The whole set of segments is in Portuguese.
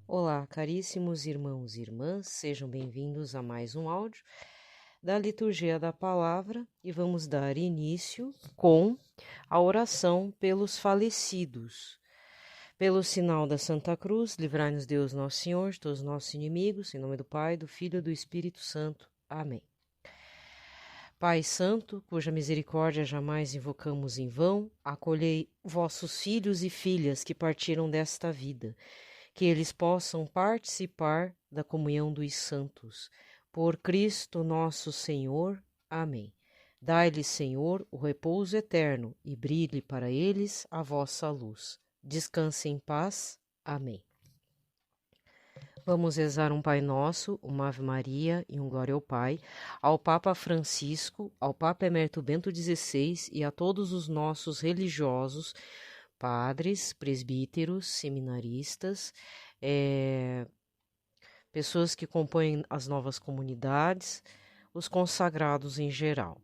Olá, caríssimos irmãos e irmãs, sejam bem-vindos a mais um áudio da Liturgia da Palavra e vamos dar início com a oração pelos falecidos. Pelo sinal da Santa Cruz, livrai-nos Deus Nosso Senhor de todos os nossos inimigos, em nome do Pai, do Filho e do Espírito Santo. Amém. Pai Santo, cuja misericórdia jamais invocamos em vão, acolhei vossos filhos e filhas que partiram desta vida, que eles possam participar da comunhão dos santos. Por Cristo nosso Senhor. Amém. Dai-lhes, Senhor, o repouso eterno e brilhe para eles a vossa luz. Descanse em paz. Amém. Vamos rezar um Pai Nosso, uma Ave Maria e um Glória ao Pai, ao Papa Francisco, ao Papa Emérito Bento XVI e a todos os nossos religiosos, padres, presbíteros, seminaristas, pessoas que compõem as novas comunidades, os consagrados em geral.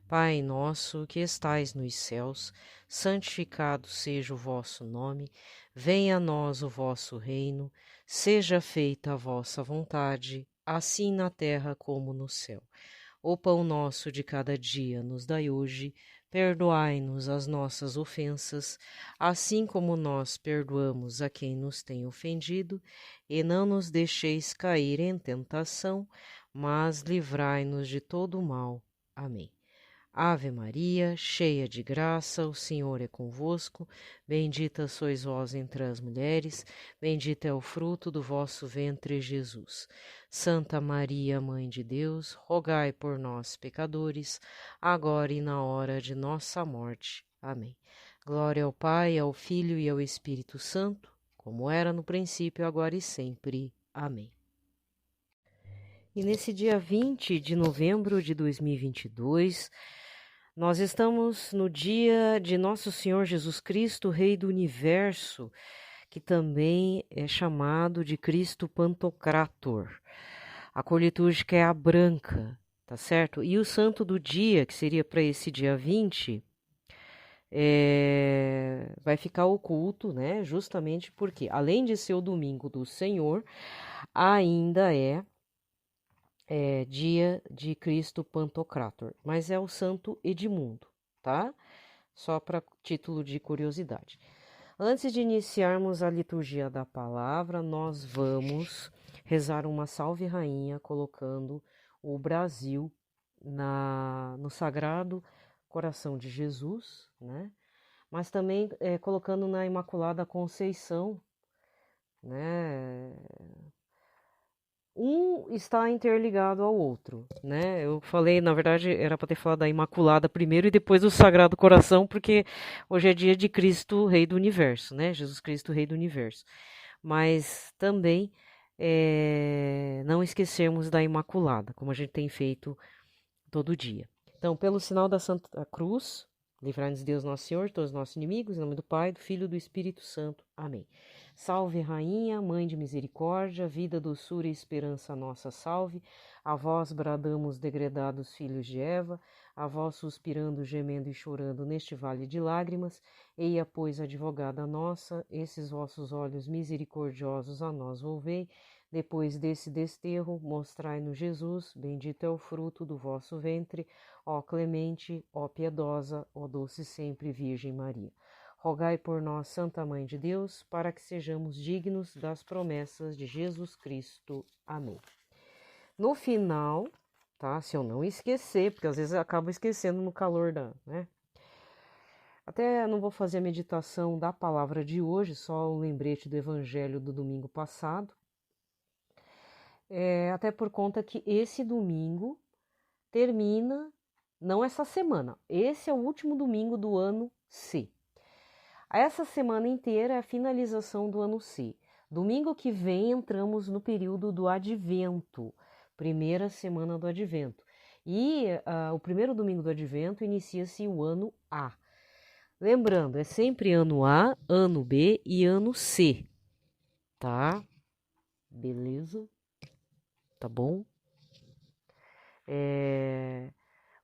Pai nosso que estais nos céus, santificado seja o vosso nome, venha a nós o vosso reino, seja feita a vossa vontade, assim na terra como no céu. O pão nosso de cada dia nos dai hoje, perdoai-nos as nossas ofensas, assim como nós perdoamos a quem nos tem ofendido, e não nos deixeis cair em tentação, mas livrai-nos de todo o mal. Amém. Ave Maria, cheia de graça, o Senhor é convosco, bendita sois vós entre as mulheres, bendito é o fruto do vosso ventre, Jesus. Santa Maria, Mãe de Deus, rogai por nós, pecadores, agora e na hora de nossa morte. Amém. Glória ao Pai, ao Filho e ao Espírito Santo, como era no princípio, agora e sempre. Amém. E nesse dia 20 de novembro de 2022, nós estamos no dia de Nosso Senhor Jesus Cristo, Rei do Universo, que também é chamado de Cristo Pantocrator. A cor litúrgica é a branca, tá certo? E o santo do dia, que seria para esse dia 20, vai ficar oculto, né? Justamente porque, além de ser o domingo do Senhor, ainda é dia de Cristo Pantocrator, mas é o Santo Edmundo, tá? Só para título de curiosidade. Antes de iniciarmos a liturgia da palavra, nós vamos rezar uma Salve Rainha, colocando o Brasil no Sagrado Coração de Jesus, né? Mas também colocando na Imaculada Conceição, né? Um está interligado ao outro, né? Eu falei, na verdade, era para ter falado da Imaculada primeiro e depois do Sagrado Coração, porque hoje é dia de Cristo, Rei do Universo, né? Jesus Cristo, Rei do Universo. Mas também não esquecermos da Imaculada, como a gente tem feito todo dia. Então, pelo sinal da Santa Cruz, livrai-nos Deus Nosso Senhor de todos os nossos inimigos, em nome do Pai, do Filho e do Espírito Santo. Amém. Salve, Rainha, Mãe de Misericórdia, vida, doçura e esperança nossa, salve. A vós bradamos, degredados filhos de Eva, a vós suspirando, gemendo e chorando neste vale de lágrimas. Eia, pois, advogada nossa, esses vossos olhos misericordiosos a nós volvei. Depois desse desterro, mostrai-nos Jesus, bendito é o fruto do vosso ventre, ó clemente, ó piedosa, ó doce sempre Virgem Maria. Rogai por nós, Santa Mãe de Deus, para que sejamos dignos das promessas de Jesus Cristo. Amém. No final, tá? Se eu não esquecer, porque às vezes eu acabo esquecendo no calor né? Até não vou fazer a meditação da palavra de hoje, só um lembrete do evangelho do domingo passado. Até por conta que esse domingo termina, não essa semana, esse é o último domingo do ano C. Essa semana inteira é a finalização do ano C. Domingo que vem entramos no período do Advento, primeira semana do Advento. E o primeiro domingo do Advento inicia-se o ano A. Lembrando, é sempre ano A, ano B e ano C, tá? Beleza? Tá bom?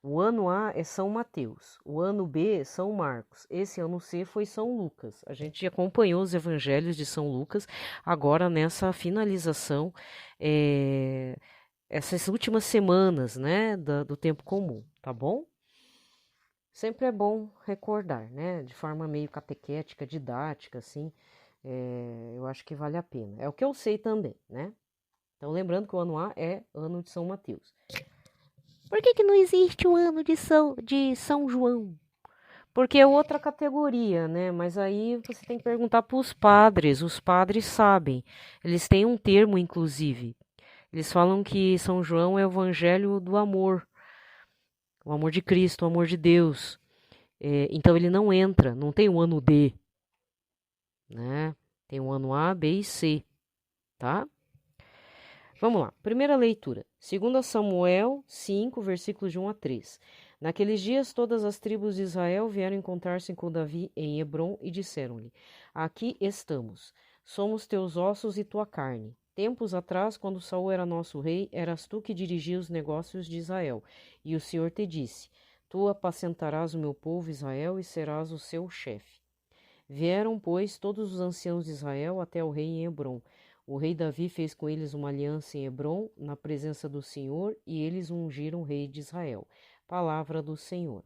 O ano A é São Mateus, o ano B é São Marcos, esse ano C foi São Lucas. A gente acompanhou os evangelhos de São Lucas, agora nessa finalização, essas últimas semanas, né, do tempo comum, tá bom? Sempre é bom recordar, né, de forma meio catequética, didática, assim, eu acho que vale a pena. É o que eu sei também, né? Então, lembrando que o ano A é ano de São Mateus. Por que não existe o ano de São João? Porque é outra categoria, né? Mas aí você tem que perguntar para os padres sabem. Eles têm um termo, inclusive. Eles falam que São João é o evangelho do amor, o amor de Cristo, o amor de Deus. Então ele não entra, não tem o ano D, né? Tem o ano A, B e C, tá? Vamos lá, primeira leitura, 2 Samuel 5, versículos de 1 a 3. Naqueles dias todas as tribos de Israel vieram encontrar-se com Davi em Hebrom e disseram-lhe: Aqui estamos, somos teus ossos e tua carne. Tempos atrás, quando Saul era nosso rei, eras tu que dirigia os negócios de Israel, e o Senhor te disse: Tu apacentarás o meu povo Israel e serás o seu chefe. Vieram, pois, todos os anciãos de Israel até o rei em Hebrom. O rei Davi fez com eles uma aliança em Hebrom, na presença do Senhor, e eles ungiram o rei de Israel. Palavra do Senhor.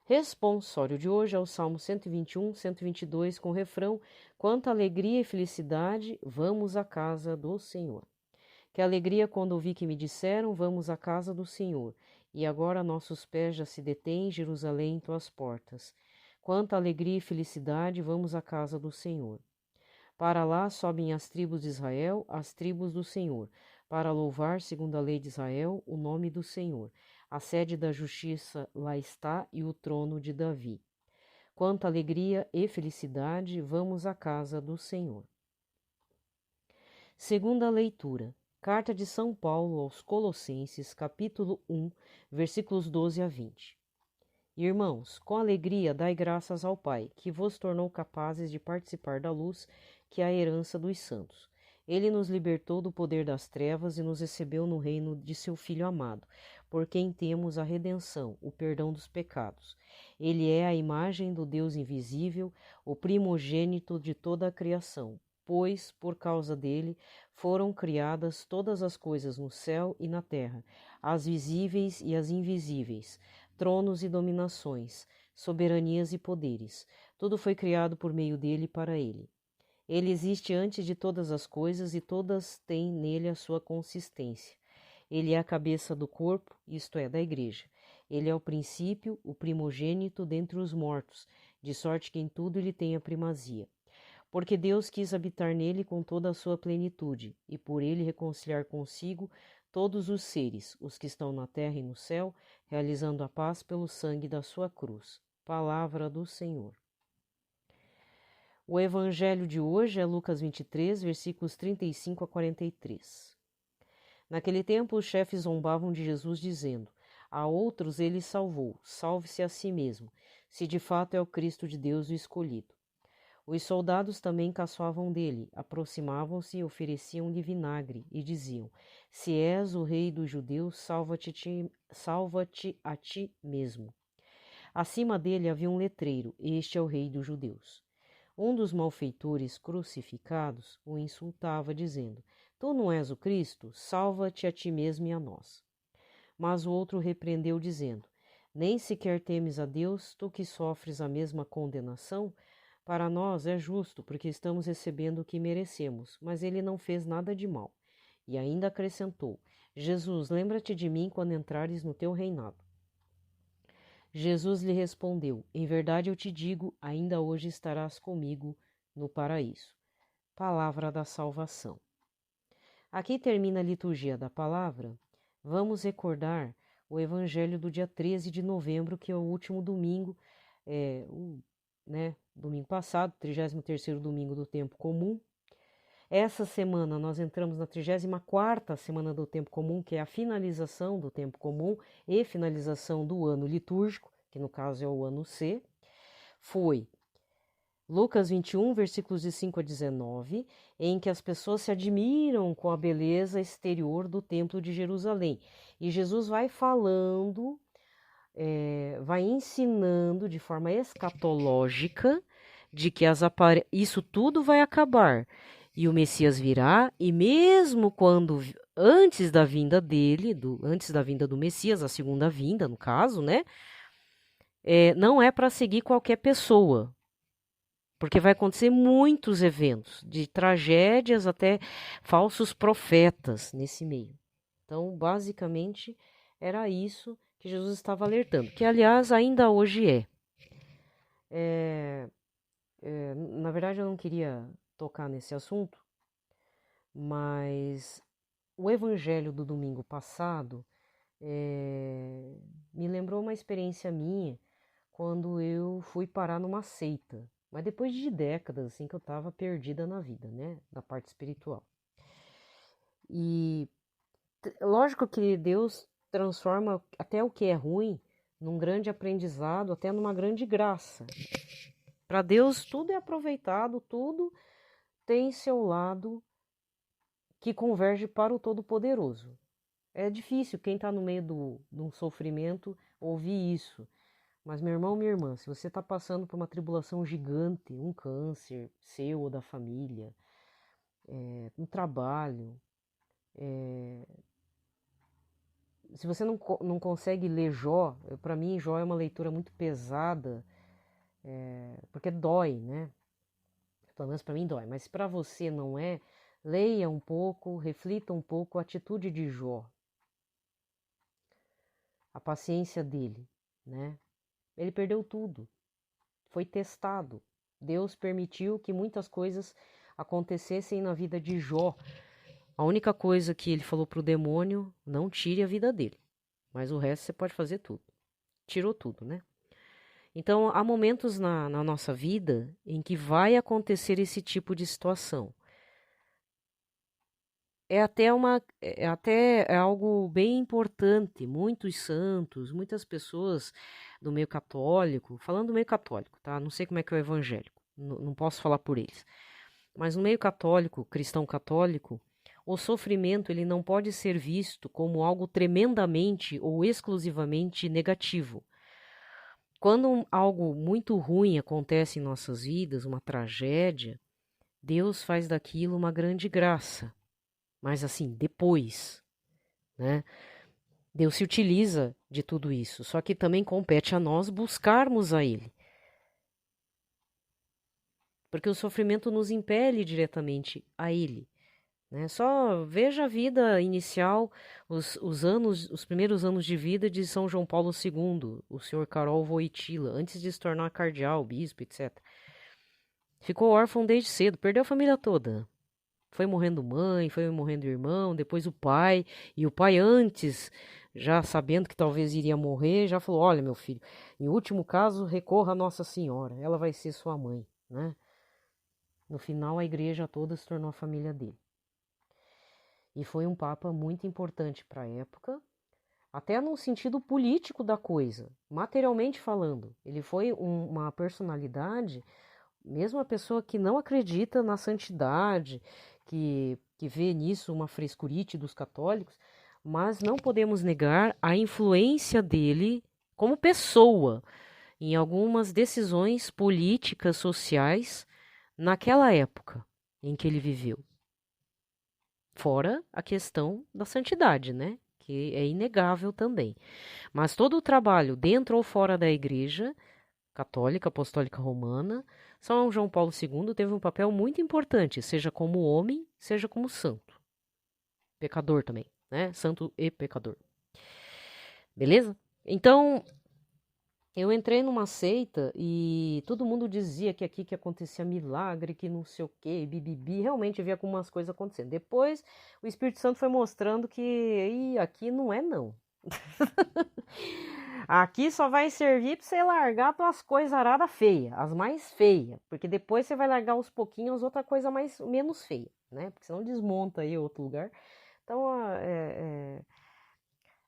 Responsório de hoje é o Salmo 121, 122, com o refrão: Quanta alegria e felicidade, vamos à casa do Senhor. Que alegria quando ouvi que me disseram, vamos à casa do Senhor. E agora nossos pés já se detêm, Jerusalém, em tuas portas. Quanta alegria e felicidade, vamos à casa do Senhor. Para lá sobem as tribos de Israel, as tribos do Senhor, para louvar, segundo a lei de Israel, o nome do Senhor. A sede da justiça lá está e o trono de Davi. Quanta alegria e felicidade, vamos à casa do Senhor. Segunda leitura. Carta de São Paulo aos Colossenses, capítulo 1, versículos 12 a 20. Irmãos, com alegria dai graças ao Pai, que vos tornou capazes de participar da luz, que é a herança dos santos. Ele nos libertou do poder das trevas e nos recebeu no reino de seu Filho amado, por quem temos a redenção, o perdão dos pecados. Ele é a imagem do Deus invisível, o primogênito de toda a criação, pois, por causa dele, foram criadas todas as coisas no céu e na terra, as visíveis e as invisíveis, tronos e dominações, soberanias e poderes. Tudo foi criado por meio dele e para ele. Ele existe antes de todas as coisas e todas têm nele a sua consistência. Ele é a cabeça do corpo, isto é, da igreja. Ele é o princípio, o primogênito dentre os mortos, de sorte que em tudo ele tem a primazia. Porque Deus quis habitar nele com toda a sua plenitude, e por ele reconciliar consigo todos os seres, os que estão na terra e no céu, realizando a paz pelo sangue da sua cruz. Palavra do Senhor. O evangelho de hoje é Lucas 23, versículos 35 a 43. Naquele tempo, os chefes zombavam de Jesus, dizendo: A outros ele salvou, salve-se a si mesmo, se de fato é o Cristo de Deus o escolhido. Os soldados também caçoavam dele, aproximavam-se e ofereciam-lhe vinagre, e diziam: Se és o rei dos judeus, salva-te a ti mesmo. Acima dele havia um letreiro: Este é o rei dos judeus. Um dos malfeitores crucificados o insultava, dizendo: Tu não és o Cristo? Salva-te a ti mesmo e a nós. Mas o outro repreendeu, dizendo: Nem sequer temes a Deus, tu que sofres a mesma condenação? Para nós é justo, porque estamos recebendo o que merecemos, mas ele não fez nada de mal. E ainda acrescentou: Jesus, lembra-te de mim quando entrares no teu reinado. Jesus lhe respondeu: Em verdade eu te digo, ainda hoje estarás comigo no paraíso. Palavra da salvação. Aqui termina a liturgia da palavra. Vamos recordar o evangelho do dia 13 de novembro, que é o último domingo, domingo passado, 33º domingo do tempo comum. Essa semana nós entramos na 34ª semana do tempo comum, que é a finalização do tempo comum e finalização do ano litúrgico, que no caso é o ano C. Foi Lucas 21, versículos de 5 a 19, em que as pessoas se admiram com a beleza exterior do templo de Jerusalém. E Jesus vai falando vai ensinando de forma escatológica de que isso tudo vai acabar e o Messias virá, e mesmo quando antes da vinda dele, antes da vinda do Messias, a segunda vinda, no caso, né? Não é para seguir qualquer pessoa, porque vai acontecer muitos eventos, de tragédias até falsos profetas nesse meio. Então, basicamente, era isso que Jesus estava alertando, que aliás ainda hoje é. Na verdade, eu não queria tocar nesse assunto, mas o evangelho do domingo passado me lembrou uma experiência minha quando eu fui parar numa seita, mas depois de décadas assim que eu estava perdida na vida, né, na parte espiritual. E lógico que Deus transforma até o que é ruim num grande aprendizado, até numa grande graça. Para Deus tudo é aproveitado, tudo tem seu lado que converge para o Todo-Poderoso. É difícil quem está no meio de um sofrimento ouvir isso. Mas, meu irmão, minha irmã, se você está passando por uma tribulação gigante, um câncer seu ou da família, um trabalho, se você não consegue ler Jó, para mim Jó é uma leitura muito pesada, porque dói, né? Pelo menos para mim dói, mas para você não é, leia um pouco, reflita um pouco a atitude de Jó, a paciência dele, né? Ele perdeu tudo, foi testado. Deus permitiu que muitas coisas acontecessem na vida de Jó. A única coisa que ele falou pro demônio, não tire a vida dele. Mas o resto você pode fazer tudo. Tirou tudo, né? Então, há momentos na nossa vida em que vai acontecer esse tipo de situação. É algo bem importante. Muitos santos, muitas pessoas do meio católico, falando do meio católico, tá? Não sei como é que é o evangélico, não posso falar por eles. Mas no meio católico, cristão católico, o sofrimento ele não pode ser visto como algo tremendamente ou exclusivamente negativo. Quando algo muito ruim acontece em nossas vidas, uma tragédia, Deus faz daquilo uma grande graça. Mas assim, depois, né? Deus se utiliza de tudo isso, só que também compete a nós buscarmos a Ele. Porque o sofrimento nos impele diretamente a Ele. Né? Só veja a vida inicial, os primeiros anos de vida de São João Paulo II, o senhor Karol Wojtyla, antes de se tornar cardeal, bispo, etc. Ficou órfão desde cedo, perdeu a família toda. Foi morrendo mãe, foi morrendo irmão, depois o pai, e o pai antes, já sabendo que talvez iria morrer, já falou, olha meu filho, em último caso, recorra a Nossa Senhora, ela vai ser sua mãe, né? No final, a igreja toda se tornou a família dele. E foi um papa muito importante para a época, até no sentido político da coisa, materialmente falando. Ele foi uma personalidade, mesmo a pessoa que não acredita na santidade, que vê nisso uma frescurite dos católicos, mas não podemos negar a influência dele como pessoa em algumas decisões políticas, sociais, naquela época em que ele viveu. Fora a questão da santidade, né? Que é inegável também. Mas todo o trabalho dentro ou fora da Igreja Católica, Apostólica Romana, São João Paulo II teve um papel muito importante, seja como homem, seja como santo. Pecador também, né? Santo e pecador. Beleza? Então, eu entrei numa seita e todo mundo dizia que aqui que acontecia milagre, que não sei o que, bibibi. Realmente eu via algumas coisas acontecendo. Depois o Espírito Santo foi mostrando que aqui não é não. Aqui só vai servir para você largar tuas coisas aradas feias, as mais feias. Porque depois você vai largar aos pouquinhos outra coisa menos feia, né? Porque senão desmonta aí outro lugar. Então,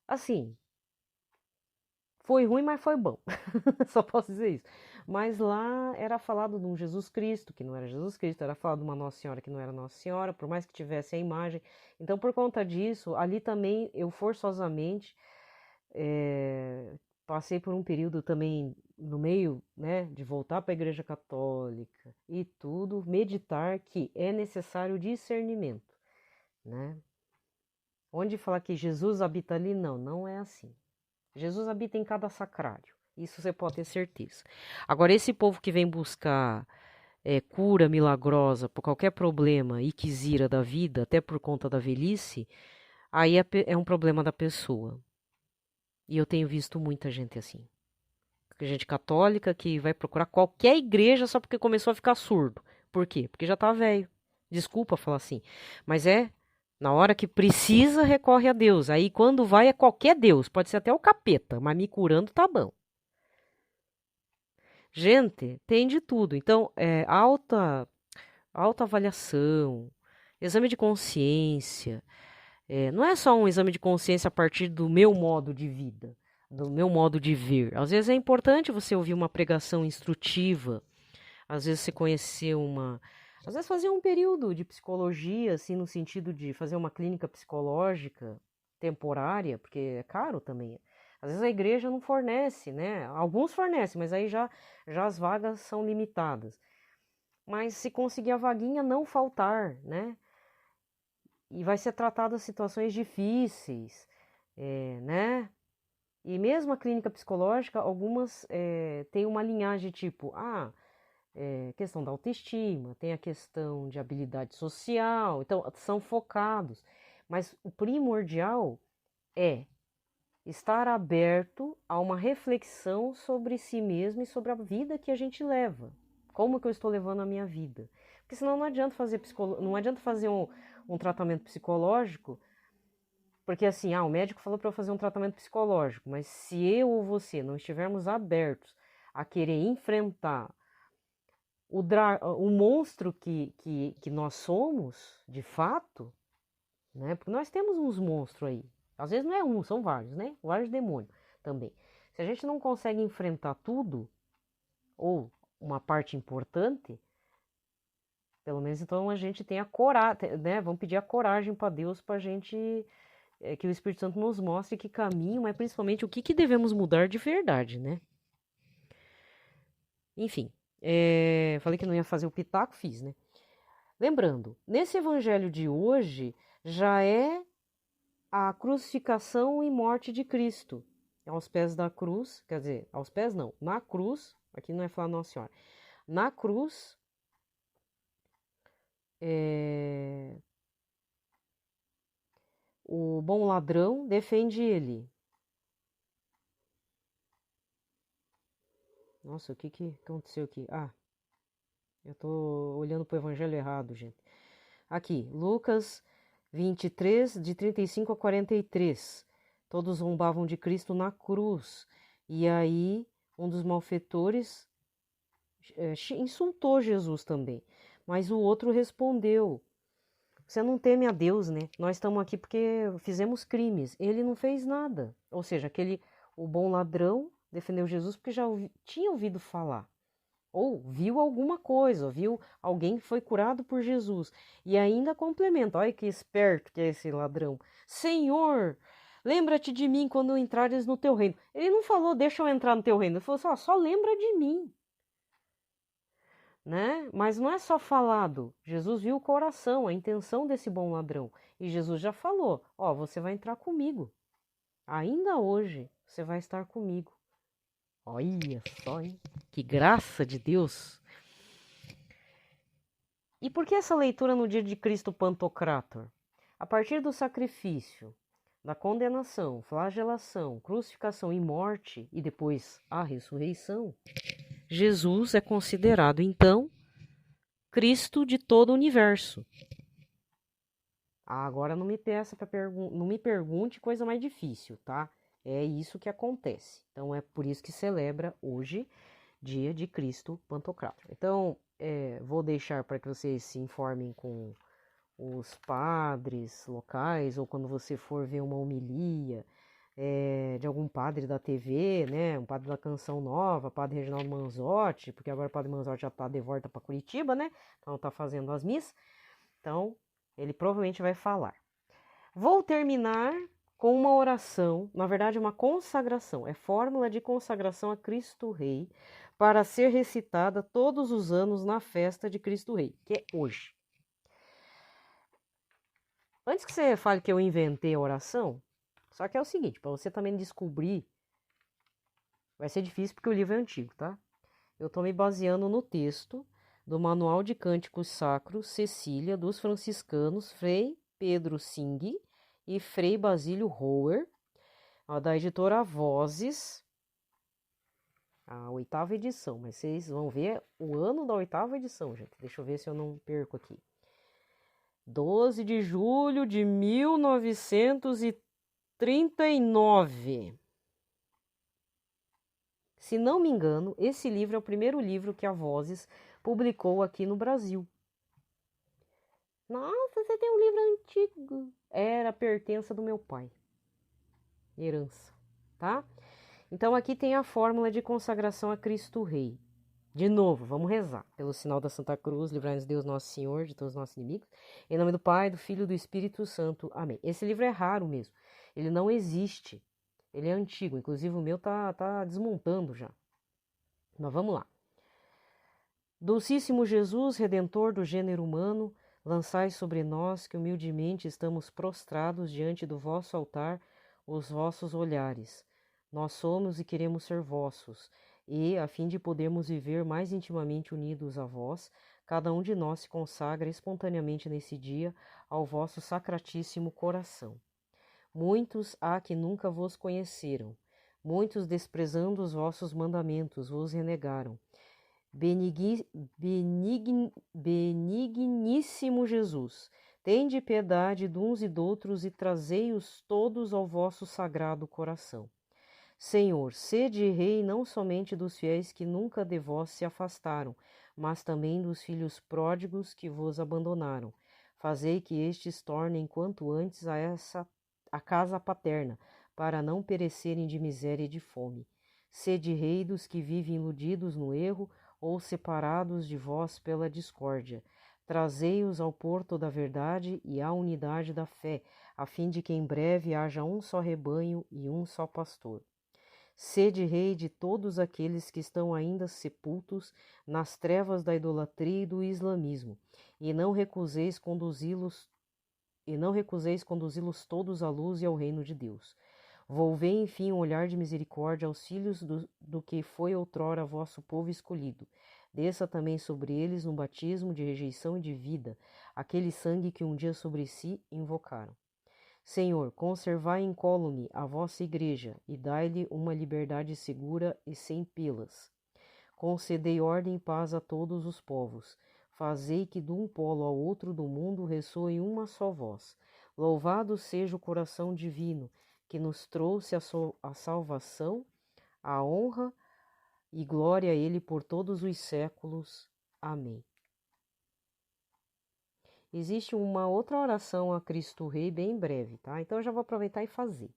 assim, foi ruim, mas foi bom. Só posso dizer isso. Mas lá era falado de um Jesus Cristo, que não era Jesus Cristo, era falado de uma Nossa Senhora que não era Nossa Senhora, por mais que tivesse a imagem. Então, por conta disso, ali também eu forçosamente passei por um período também no meio, né, de voltar para a Igreja Católica e tudo, meditar que é necessário discernimento, né? Onde falar que Jesus habita ali, não, não é assim. Jesus habita em cada sacrário, isso você pode ter certeza. Agora, esse povo que vem buscar cura milagrosa por qualquer problema e quisira da vida, até por conta da velhice, aí é um problema da pessoa. E eu tenho visto muita gente assim. Gente católica que vai procurar qualquer igreja só porque começou a ficar surdo. Por quê? Porque já tá velho. Desculpa falar assim. Mas na hora que precisa, recorre a Deus. Aí quando vai é qualquer Deus. Pode ser até o capeta, mas me curando tá bom. Gente, tem de tudo. Então, autoavaliação, exame de consciência. Não é só um exame de consciência a partir do meu modo de vida, do meu modo de ver. Às vezes é importante você ouvir uma pregação instrutiva, às vezes você conhecer às vezes fazer um período de psicologia, assim, no sentido de fazer uma clínica psicológica temporária, porque é caro também. Às vezes a igreja não fornece, né? Alguns fornecem, mas aí já as vagas são limitadas. Mas se conseguir a vaguinha, não faltar, né? E vai ser tratado as situações difíceis, né? E mesmo a clínica psicológica, algumas têm uma linhagem tipo, questão da autoestima, tem a questão de habilidade social, então são focados. Mas o primordial é estar aberto a uma reflexão sobre si mesmo e sobre a vida que a gente leva. Como que eu estou levando a minha vida? Porque senão não adianta fazer um tratamento psicológico, porque assim, o médico falou para eu fazer um tratamento psicológico, mas se eu ou você não estivermos abertos a querer enfrentar o monstro que nós somos, de fato, né? Porque nós temos uns monstros aí. Às vezes não é um, são vários, né? Vários demônios também. Se a gente não consegue enfrentar tudo, ou uma parte importante, pelo menos então a gente tem a coragem, né? Vamos pedir a coragem para Deus para a gente, que o Espírito Santo nos mostre que caminho, mas principalmente o que devemos mudar de verdade, né? Enfim, falei que não ia fazer o pitaco, fiz, né? Lembrando, nesse evangelho de hoje já é a crucificação e morte de Cristo. Aos pés da cruz, quer dizer, aos pés não, na cruz, aqui não é falar Nossa Senhora, na cruz, o bom ladrão defende ele. Nossa, o que aconteceu aqui? Eu tô olhando pro evangelho errado, gente. Aqui, Lucas 23, de 35 a 43. Todos zombavam de Cristo na cruz. E aí, um dos malfeitores insultou Jesus também. Mas o outro respondeu: você não teme a Deus, né? Nós estamos aqui porque fizemos crimes. Ele não fez nada. Ou seja, o bom ladrão defendeu Jesus porque já tinha ouvido falar. Ou viu alguma coisa, viu alguém que foi curado por Jesus. E ainda complementa, olha que esperto que é esse ladrão. Senhor, lembra-te de mim quando entrares no teu reino. Ele não falou, deixa eu entrar no teu reino. Ele falou assim, só lembra de mim. Né? Mas não é só falado. Jesus viu o coração, a intenção desse bom ladrão. E Jesus já falou, você vai entrar comigo. Ainda hoje você vai estar comigo. Olha só, hein? Que graça de Deus! E por que essa leitura no dia de Cristo Pantocrator? A partir do sacrifício, da condenação, flagelação, crucificação e morte, e depois a ressurreição, Jesus é considerado, então, Cristo de todo o universo. Agora não me peça não me pergunte coisa mais difícil, tá? É isso que acontece. Então é por isso que celebra hoje, dia de Cristo Pantocrator. Então, vou deixar para que vocês se informem com os padres locais, ou quando você for ver uma homilia de algum padre da TV, né? Um padre da Canção Nova, padre Reginaldo Manzotti, porque agora o padre Manzotti já está de volta para Curitiba, né? Então está fazendo as missas. Então, ele provavelmente vai falar. Vou terminar com uma oração, na verdade uma consagração, é fórmula de consagração a Cristo Rei, para ser recitada todos os anos na festa de Cristo Rei, que é hoje. Antes que você fale que eu inventei a oração, só que é o seguinte, para você também descobrir, vai ser difícil porque o livro é antigo, tá? Eu estou me baseando no texto do Manual de Cânticos Sacros Cecília dos franciscanos Frei Pedro Singh e Frei Basílio Rower, da editora Vozes, a 8ª edição, mas vocês vão ver o ano da 8ª edição, gente. Deixa eu ver se eu não perco aqui. 12 de julho de 1939. Se não me engano, esse livro é o primeiro livro que a Vozes publicou aqui no Brasil. Nossa, você tem um livro antigo. Era pertença do meu pai. Herança, tá? Então aqui tem a fórmula de consagração a Cristo Rei. De novo, vamos rezar. Pelo sinal da Santa Cruz, livrai-nos Deus Nosso Senhor de todos os nossos inimigos. Em nome do Pai, do Filho e do Espírito Santo. Amém. Esse livro é raro mesmo. Ele não existe. Ele é antigo. Inclusive o meu tá desmontando já. Mas vamos lá. Dulcíssimo Jesus, Redentor do gênero humano, lançai sobre nós, que humildemente estamos prostrados diante do vosso altar, os vossos olhares. Nós somos e queremos ser vossos, e, a fim de podermos viver mais intimamente unidos a vós, cada um de nós se consagra espontaneamente nesse dia ao vosso sacratíssimo coração. Muitos há que nunca vos conheceram, muitos, desprezando os vossos mandamentos, vos renegaram. Benigníssimo Jesus, tende piedade de uns e de outros e trazei-os todos ao vosso sagrado coração. Senhor, sede Rei não somente dos fiéis que nunca de vós se afastaram, mas também dos filhos pródigos que vos abandonaram. Fazei que estes tornem quanto antes a casa paterna, para não perecerem de miséria e de fome. Sede Rei dos que vivem iludidos no erro, ou separados de vós pela discórdia. Trazei-os ao porto da verdade e à unidade da fé, a fim de que em breve haja um só rebanho e um só pastor. Sede Rei de todos aqueles que estão ainda sepultos nas trevas da idolatria e do islamismo, e não recuseis conduzi-los todos à luz e ao reino de Deus. Volvei, enfim, um olhar de misericórdia aos filhos do que foi outrora vosso povo escolhido. Desça também sobre eles um batismo de rejeição e de vida, aquele sangue que um dia sobre si invocaram. Senhor, conservai incólume a vossa igreja e dai-lhe uma liberdade segura e sem pelas. Concedei ordem e paz a todos os povos. Fazei que de um polo ao outro do mundo ressoe uma só voz. Louvado seja o coração divino, que nos trouxe a salvação, a honra e glória a Ele por todos os séculos. Amém. Existe uma outra oração a Cristo Rei bem breve, tá? Então eu já vou aproveitar e fazer.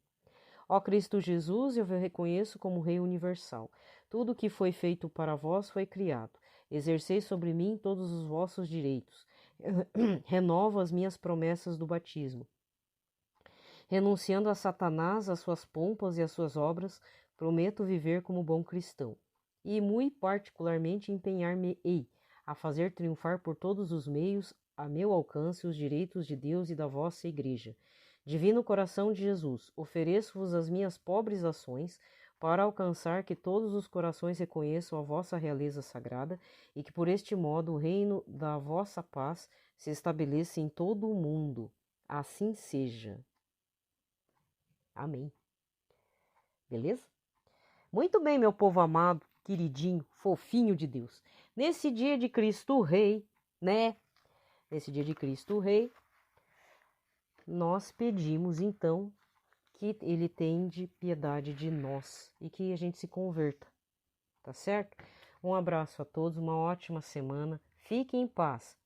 Ó Cristo Jesus, eu vos reconheço como Rei universal. Tudo que foi feito para vós foi criado. Exercei sobre mim todos os vossos direitos. Renovo as minhas promessas do batismo. Renunciando a Satanás, as suas pompas e as suas obras, prometo viver como bom cristão. E muito particularmente empenhar-me-ei a fazer triunfar por todos os meios a meu alcance os direitos de Deus e da vossa Igreja. Divino coração de Jesus, ofereço-vos as minhas pobres ações para alcançar que todos os corações reconheçam a vossa realeza sagrada e que por este modo o reino da vossa paz se estabeleça em todo o mundo. Assim seja. Amém. Beleza? Muito bem, meu povo amado, queridinho, fofinho de Deus. Nesse dia de Cristo Rei, né? Nesse dia de Cristo Rei, nós pedimos então que Ele tenha piedade de nós e que a gente se converta, tá certo? Um abraço a todos, uma ótima semana, fiquem em paz.